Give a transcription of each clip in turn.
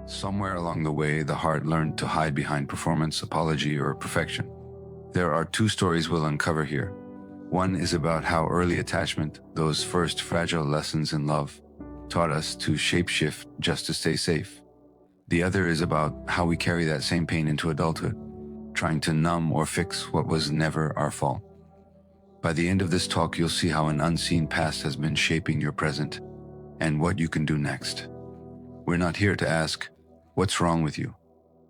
Somewhere along the way, the heart learned to hide behind performance, apology, or perfection. There are two stories we'll uncover here. One is about how early attachment, those first fragile lessons in love, taught us to shapeshift just to stay safe. The other is about how we carry that same pain into adulthood, trying to numb or fix what was never our fault. By the end of this talk, you'll see how an unseen past has been shaping your present and what you can do next. We're not here to ask, what's wrong with you?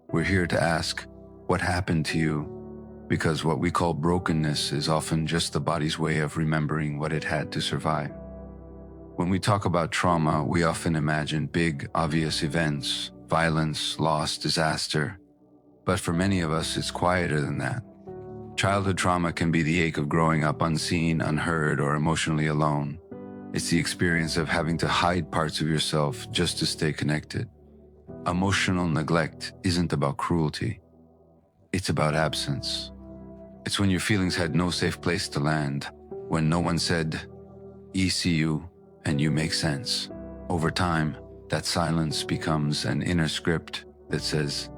We're here to ask, what happened to you? Because what we call brokenness is often just the body's way of remembering what it had to survive. When we talk about trauma, we often imagine big, obvious events, violence, loss, disaster. But for many of us, it's quieter than that. Childhood trauma can be the ache of growing up unseen, unheard, or emotionally alone. It's the experience of having to hide parts of yourself just to stay connected. Emotional neglect isn't about cruelty. It's about absence. It's when your feelings had no safe place to land, when no one said, ECU, and you make sense. Over time, that silence becomes an inner script that says,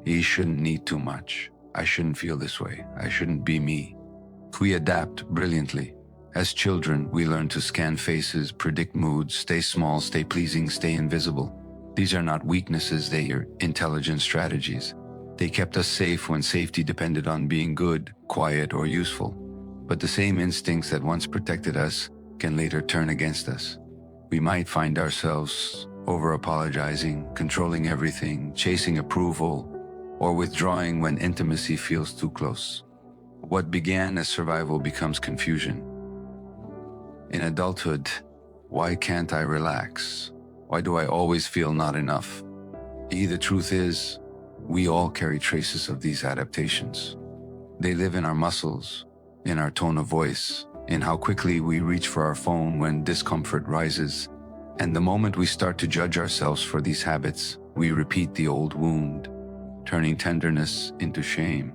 you shouldn't need too much. I shouldn't feel this way. I shouldn't be me. We adapt brilliantly. As children, we learn to scan faces, predict moods, stay small, stay pleasing, stay invisible. These are not weaknesses, they are intelligent strategies. They kept us safe when safety depended on being good, quiet, or useful. But the same instincts that once protected us can later turn against us. We might find ourselves over-apologizing, controlling everything, chasing approval, or withdrawing when intimacy feels too close. What began as survival becomes confusion. In adulthood, why can't I relax? Why do I always feel not enough? The truth is, we all carry traces of these adaptations. They live in our muscles, in our tone of voice, in how quickly we reach for our phone when discomfort rises. And the moment we start to judge ourselves for these habits, we repeat the old wound, turning tenderness into shame.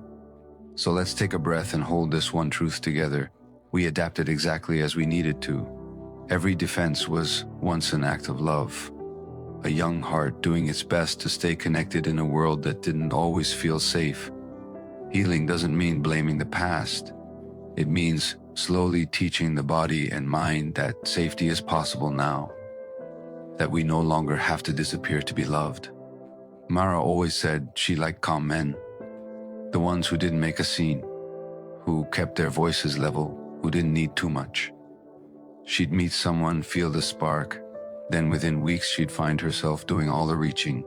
So let's take a breath and hold this one truth together. We adapted exactly as we needed to. Every defense was once an act of love. A young heart doing its best to stay connected in a world that didn't always feel safe. Healing doesn't mean blaming the past. It means slowly teaching the body and mind that safety is possible now. That we no longer have to disappear to be loved. Mara always said she liked calm men. The ones who didn't make a scene, who kept their voices level, who didn't need too much. She'd meet someone, feel the spark, then within weeks she'd find herself doing all the reaching.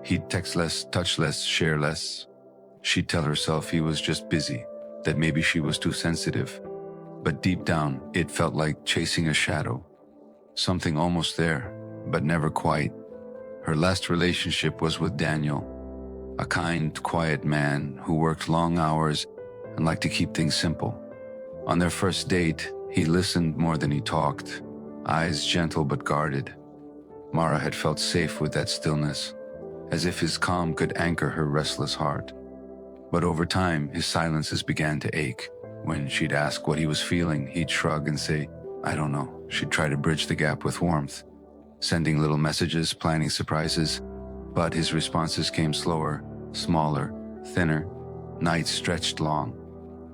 He'd text less, touch less, share less. She'd tell herself he was just busy, that maybe she was too sensitive. But deep down, it felt like chasing a shadow. Something almost there, but never quite. Her last relationship was with Daniel, a kind, quiet man who worked long hours and liked to keep things simple. On their first date, he listened more than he talked, eyes gentle but guarded. Mara had felt safe with that stillness, as if his calm could anchor her restless heart. But over time, his silences began to ache. When she'd ask what he was feeling, he'd shrug and say, I don't know. She'd try to bridge the gap with warmth, sending little messages, planning surprises. But his responses came slower, smaller, thinner. Nights stretched long.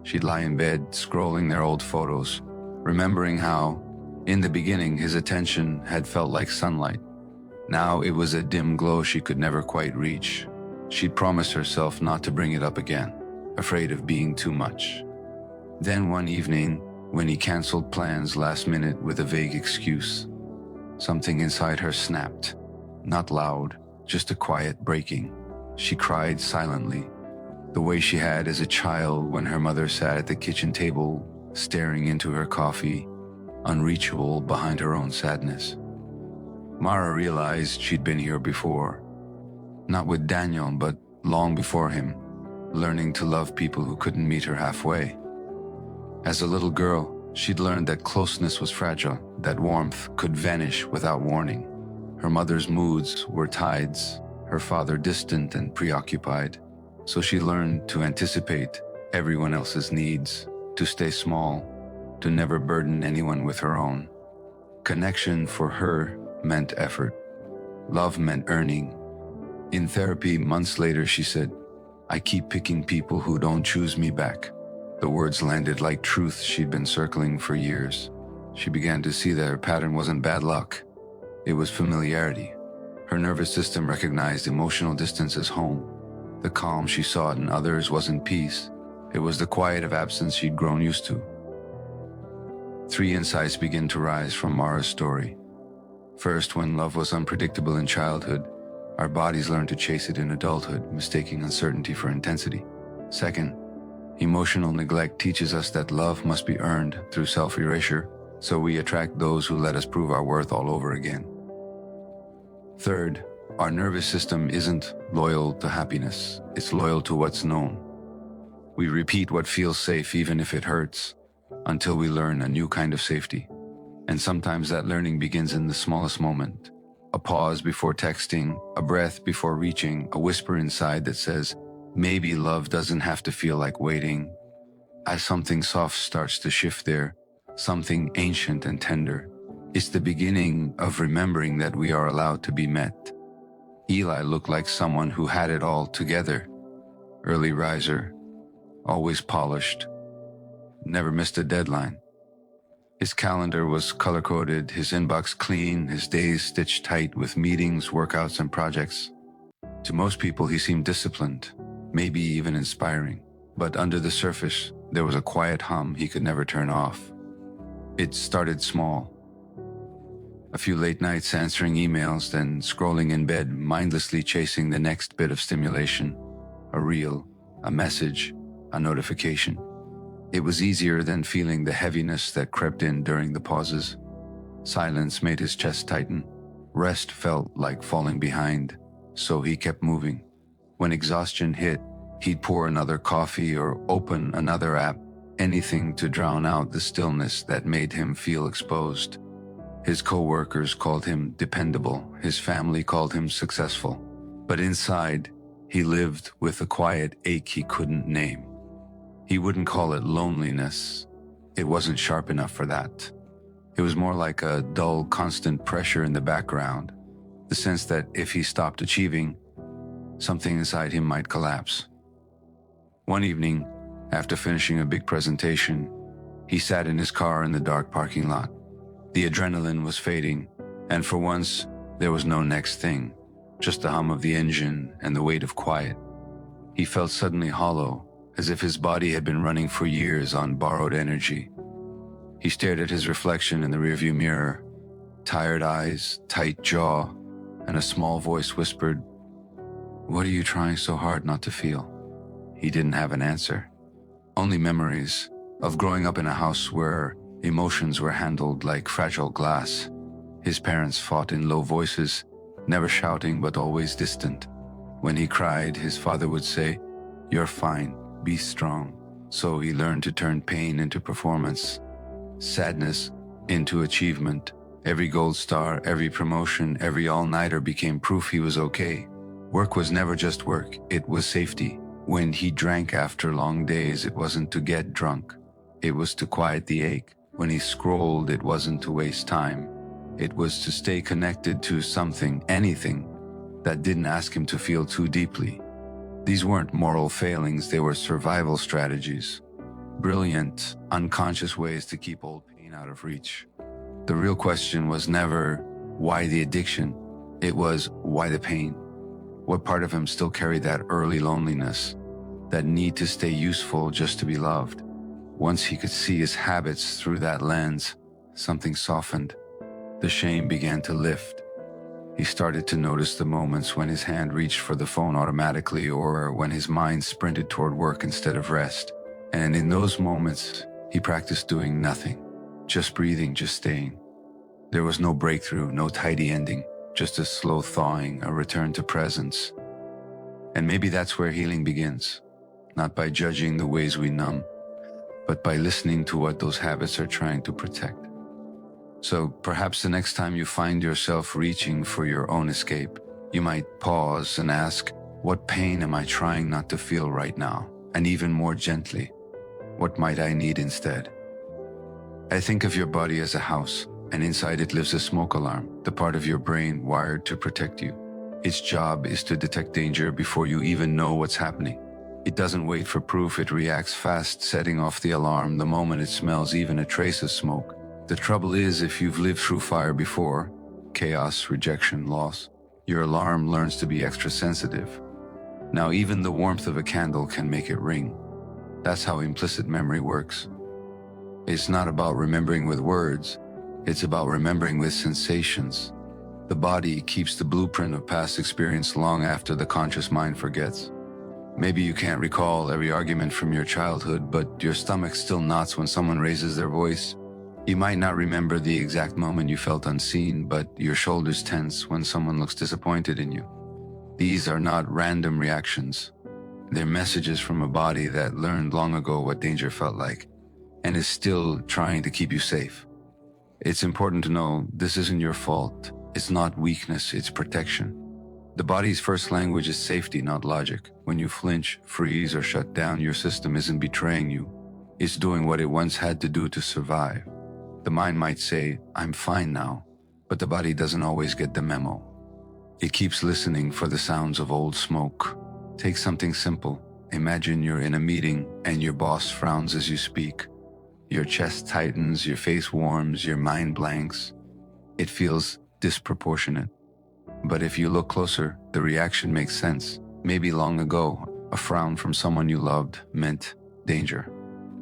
She'd lie in bed, scrolling their old photos, remembering how, in the beginning, his attention had felt like sunlight. Now it was a dim glow she could never quite reach. She'd promised herself not to bring it up again, afraid of being too much. Then one evening, when he canceled plans last minute with a vague excuse, something inside her snapped. Not loud, just a quiet breaking. She cried silently, the way she had as a child when her mother sat at the kitchen table, staring into her coffee, unreachable behind her own sadness. Mara realized she'd been here before. Not with Daniel, but long before him, learning to love people who couldn't meet her halfway. As a little girl, she'd learned that closeness was fragile, that warmth could vanish without warning. Her mother's moods were tides, her father distant and preoccupied. So she learned to anticipate everyone else's needs, to stay small, to never burden anyone with her own. Connection for her meant effort. Love meant earning. In therapy, months later, she said, "I keep picking people who don't choose me back." The words landed like truth she'd been circling for years. She began to see that her pattern wasn't bad luck. It was familiarity. Her nervous system recognized emotional distance as home. The calm she sought in others wasn't peace. It was the quiet of absence she'd grown used to. 3 insights begin to rise from Mara's story. First, when love was unpredictable in childhood, our bodies learned to chase it in adulthood, mistaking uncertainty for intensity. Second, emotional neglect teaches us that love must be earned through self-erasure, so we attract those who let us prove our worth all over again. Third, our nervous system isn't loyal to happiness, it's loyal to what's known. We repeat what feels safe even if it hurts, until we learn a new kind of safety. And sometimes that learning begins in the smallest moment. A pause before texting, a breath before reaching, a whisper inside that says, maybe love doesn't have to feel like waiting. As something soft starts to shift there, something ancient and tender, it's the beginning of remembering that we are allowed to be met. Eli looked like someone who had it all together. Early riser, always polished, never missed a deadline. His calendar was color-coded, his inbox clean, his days stitched tight with meetings, workouts, and projects. To most people, he seemed disciplined, maybe even inspiring. But under the surface, there was a quiet hum he could never turn off. It started small. A few late nights answering emails, then scrolling in bed, mindlessly chasing the next bit of stimulation. A reel, a message, a notification. It was easier than feeling the heaviness that crept in during the pauses. Silence made his chest tighten. Rest felt like falling behind, so he kept moving. When exhaustion hit, he'd pour another coffee or open another app, anything to drown out the stillness that made him feel exposed. His co-workers called him dependable, his family called him successful. But inside, he lived with a quiet ache he couldn't name. He wouldn't call it loneliness. It wasn't sharp enough for that. It was more like a dull, constant pressure in the background, the sense that if he stopped achieving, something inside him might collapse. One evening, after finishing a big presentation, he sat in his car in the dark parking lot. The adrenaline was fading, and for once, there was no next thing, just the hum of the engine and the weight of quiet. He felt suddenly hollow, as if his body had been running for years on borrowed energy. He stared at his reflection in the rearview mirror, tired eyes, tight jaw, and a small voice whispered, "What are you trying so hard not to feel?" He didn't have an answer. Only memories of growing up in a house where emotions were handled like fragile glass. His parents fought in low voices, never shouting but always distant. When he cried, his father would say, "You're fine. Be strong." So he learned to turn pain into performance, sadness into achievement. Every gold star, every promotion, every all-nighter became proof he was okay. Work was never just work, it was safety. When he drank after long days, it wasn't to get drunk. It was to quiet the ache. When he scrolled, it wasn't to waste time. It was to stay connected to something, anything, that didn't ask him to feel too deeply. These weren't moral failings, they were survival strategies. Brilliant, unconscious ways to keep old pain out of reach. The real question was never, why the addiction? It was, why the pain? What part of him still carried that early loneliness, that need to stay useful just to be loved? Once he could see his habits through that lens, something softened. The shame began to lift. He started to notice the moments when his hand reached for the phone automatically or when his mind sprinted toward work instead of rest. And in those moments, he practiced doing nothing, just breathing, just staying. There was no breakthrough, no tidy ending, just a slow thawing, a return to presence. And maybe that's where healing begins, not by judging the ways we numb, but by listening to what those habits are trying to protect. So perhaps the next time you find yourself reaching for your own escape, you might pause and ask, what pain am I trying not to feel right now? And even more gently, what might I need instead? I think of your body as a house, and inside it lives a smoke alarm, the part of your brain wired to protect you. Its job is to detect danger before you even know what's happening. It doesn't wait for proof, it reacts fast, setting off the alarm the moment it smells even a trace of smoke. The trouble is, if you've lived through fire before, chaos, rejection, loss, your alarm learns to be extra sensitive. Now even the warmth of a candle can make it ring. That's how implicit memory works. It's not about remembering with words, it's about remembering with sensations. The body keeps the blueprint of past experience long after the conscious mind forgets. Maybe you can't recall every argument from your childhood, but your stomach still knots when someone raises their voice. You might not remember the exact moment you felt unseen, but your shoulders tense when someone looks disappointed in you. These are not random reactions. They're messages from a body that learned long ago what danger felt like, and is still trying to keep you safe. It's important to know this isn't your fault. It's not weakness, it's protection. The body's first language is safety, not logic. When you flinch, freeze, or shut down, your system isn't betraying you. It's doing what it once had to do to survive. The mind might say, "I'm fine now," but the body doesn't always get the memo. It keeps listening for the sounds of old smoke. Take something simple. Imagine you're in a meeting and your boss frowns as you speak. Your chest tightens, your face warms, your mind blanks. It feels disproportionate. But if you look closer, the reaction makes sense. Maybe long ago, a frown from someone you loved meant danger,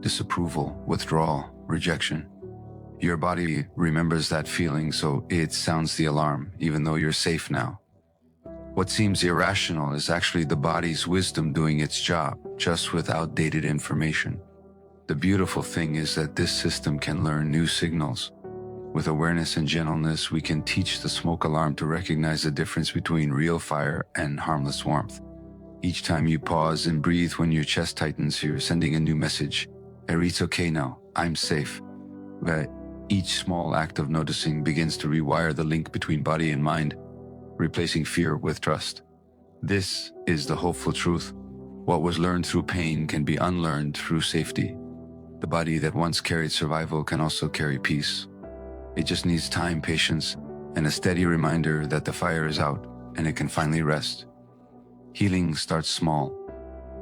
disapproval, withdrawal, rejection. Your body remembers that feeling, so it sounds the alarm, even though you're safe now. What seems irrational is actually the body's wisdom doing its job, just with outdated information. The beautiful thing is that this system can learn new signals. With awareness and gentleness, we can teach the smoke alarm to recognize the difference between real fire and harmless warmth. Each time you pause and breathe when your chest tightens, you're sending a new message. It's okay now, I'm safe. But each small act of noticing begins to rewire the link between body and mind, replacing fear with trust. This is the hopeful truth. What was learned through pain can be unlearned through safety. The body that once carried survival can also carry peace. It just needs time, patience, and a steady reminder that the fire is out and it can finally rest. Healing starts small.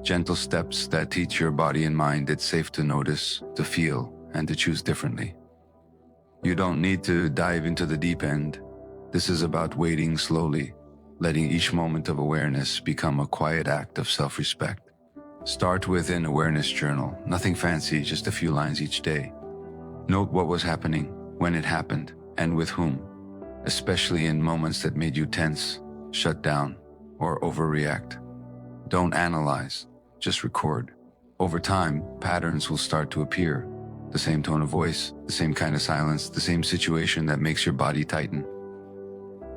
Gentle steps that teach your body and mind it's safe to notice, to feel, and to choose differently. You don't need to dive into the deep end. This is about waiting slowly, letting each moment of awareness become a quiet act of self-respect. Start with an awareness journal, nothing fancy, just a few lines each day. Note what was happening, when it happened, and with whom, especially in moments that made you tense, shut down, or overreact. Don't analyze, just record. Over time, patterns will start to appear. The same tone of voice, the same kind of silence, the same situation that makes your body tighten.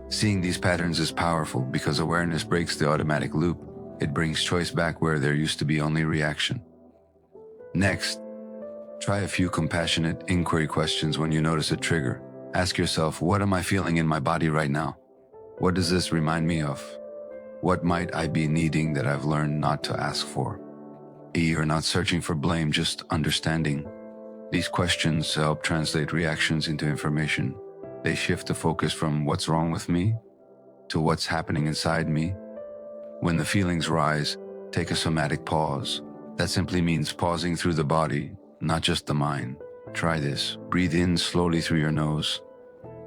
Seeing these patterns is powerful because awareness breaks the automatic loop. It brings choice back where there used to be only reaction. Next, try a few compassionate inquiry questions when you notice a trigger. Ask yourself, what am I feeling in my body right now? What does this remind me of? What might I be needing that I've learned not to ask for? You're not searching for blame, just understanding. These questions help translate reactions into information. They shift the focus from what's wrong with me to what's happening inside me. When the feelings rise, take a somatic pause. That simply means pausing through the body, not just the mind. Try this. Breathe in slowly through your nose.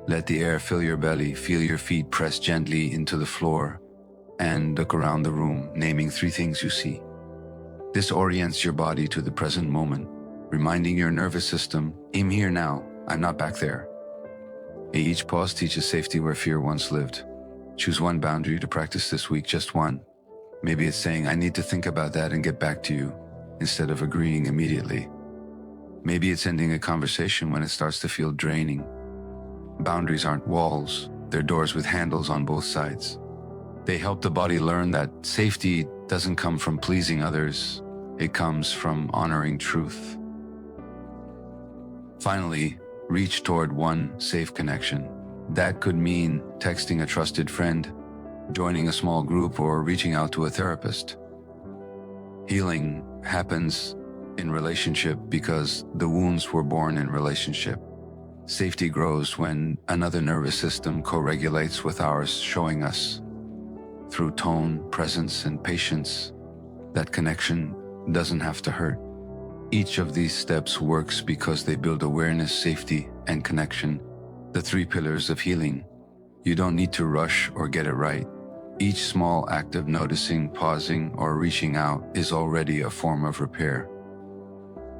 Let the air fill your belly. Feel your feet press gently into the floor. And look around the room, naming 3 things you see. This orients your body to the present moment, reminding your nervous system, I'm here now, I'm not back there. Each pause teaches safety where fear once lived. Choose one boundary to practice this week, just one. Maybe it's saying, I need to think about that and get back to you, instead of agreeing immediately. Maybe it's ending a conversation when it starts to feel draining. Boundaries aren't walls, they're doors with handles on both sides. They help the body learn that safety doesn't come from pleasing others, it comes from honoring truth. Finally, reach toward one safe connection. That could mean texting a trusted friend, joining a small group, or reaching out to a therapist. Healing happens in relationship because the wounds were born in relationship. Safety grows when another nervous system co-regulates with ours, showing us through tone, presence, and patience. That connection doesn't have to hurt. Each of these steps works because they build awareness, safety, and connection, the three pillars of healing. You don't need to rush or get it right. Each small act of noticing, pausing, or reaching out is already a form of repair.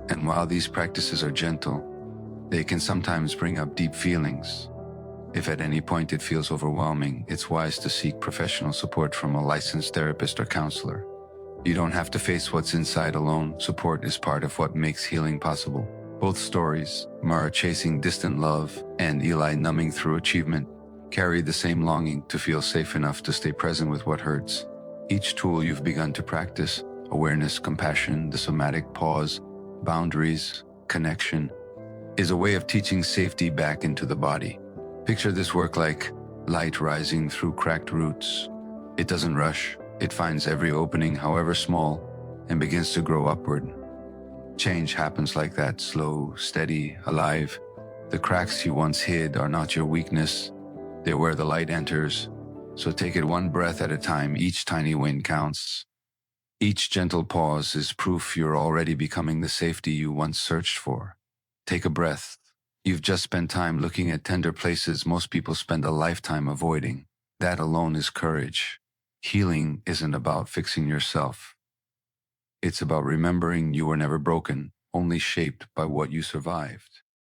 And while these practices are gentle, they can sometimes bring up deep feelings. If at any point it feels overwhelming, it's wise to seek professional support from a licensed therapist or counselor. You don't have to face what's inside alone. Support is part of what makes healing possible. Both stories, Mara chasing distant love and Eli numbing through achievement, carry the same longing to feel safe enough to stay present with what hurts. Each tool you've begun to practice, awareness, compassion, the somatic pause, boundaries, connection, is a way of teaching safety back into the body. Picture this work like light rising through cracked roots. It doesn't rush. It finds every opening, however small, and begins to grow upward. Change happens like that, slow, steady, alive. The cracks you once hid are not your weakness. They're where the light enters. So take it one breath at a time. Each tiny win counts. Each gentle pause is proof you're already becoming the safety you once searched for. Take a breath. You've just spent time looking at tender places most people spend a lifetime avoiding. That alone is courage. Healing isn't about fixing yourself. It's about remembering you were never broken, only shaped by what you survived.